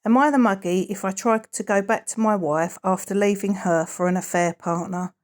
Am I the muggy if I try to go back to my wife after leaving her for an affair partner?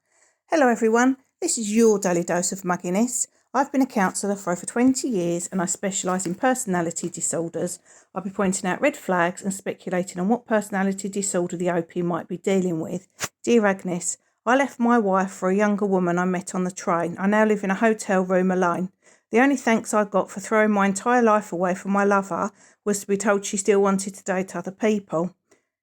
Hello everyone, this is your daily dose of mugginess. I've been a counsellor for over 20 years and I specialise in personality disorders. I'll be pointing out red flags and speculating on what personality disorder the OP might be dealing with. Dear Agnes, I left my wife for a younger woman I met on the train. I now live in a hotel room alone. The only thanks I got for throwing my entire life away for my lover was to be told she still wanted to date other people.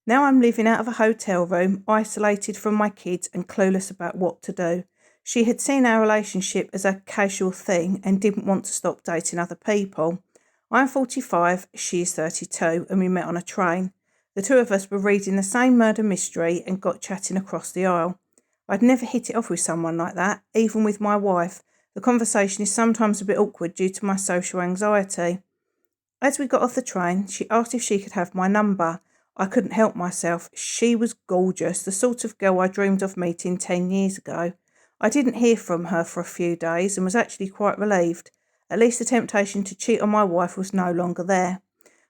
Now I'm living out of a hotel room, isolated from my kids and clueless about what to do. She had seen our relationship as a casual thing and didn't want to stop dating other people. I'm 45, she is 32, and we met on a train. The two of us were reading the same murder mystery and got chatting across the aisle. I'd never hit it off with someone like that, even with my wife. The conversation is sometimes a bit awkward due to my social anxiety. As we got off the train, she asked if she could have my number. I couldn't help myself. She was gorgeous, the sort of girl I dreamed of meeting 10 years ago. I didn't hear from her for a few days and was actually quite relieved. At least the temptation to cheat on my wife was no longer there.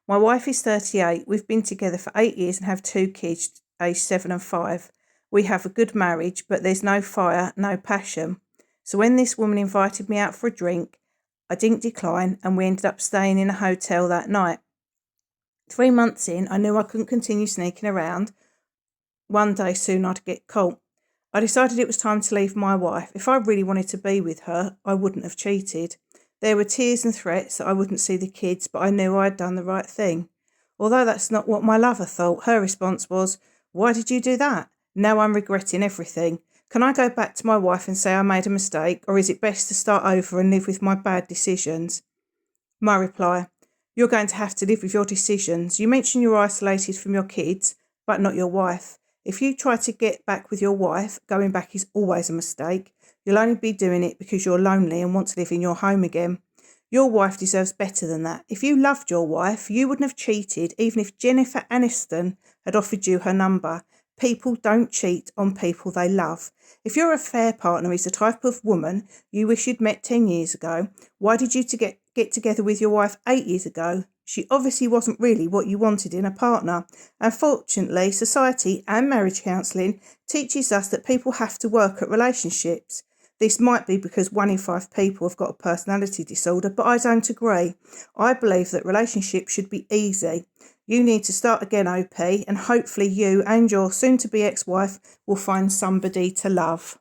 My wife is 38. We've been together for 8 years and have 2 kids, aged 7 and 5. We have a good marriage, but there's no fire, no passion. So when this woman invited me out for a drink, I didn't decline and we ended up staying in a hotel that night. 3 months in, I knew I couldn't continue sneaking around. One day soon I'd get caught. I decided it was time to leave my wife. If I really wanted to be with her, I wouldn't have cheated. There were tears and threats that I wouldn't see the kids, but I knew I had done the right thing. Although that's not what my lover thought, her response was, "Why did you do that? Now I'm regretting everything. Can I go back to my wife and say I made a mistake, or is it best to start over and live with my bad decisions?" My reply: "You're going to have to live with your decisions. You mentioned you're isolated from your kids, but not your wife. If you try to get back with your wife, going back is always a mistake. You'll only be doing it because you're lonely and want to live in your home again. Your wife deserves better than that. If you loved your wife, you wouldn't have cheated even if Jennifer Aniston had offered you her number. People don't cheat on people they love. If your affair partner is the type of woman you wish you'd met 10 years ago, why did you get together with your wife 8 years ago? She obviously wasn't really what you wanted in a partner. Unfortunately, society and marriage counselling teaches us that people have to work at relationships. This might be because 1 in 5 people have got a personality disorder, but I don't agree. I believe that relationships should be easy. You need to start again, OP, and hopefully you and your soon-to-be ex-wife will find somebody to love."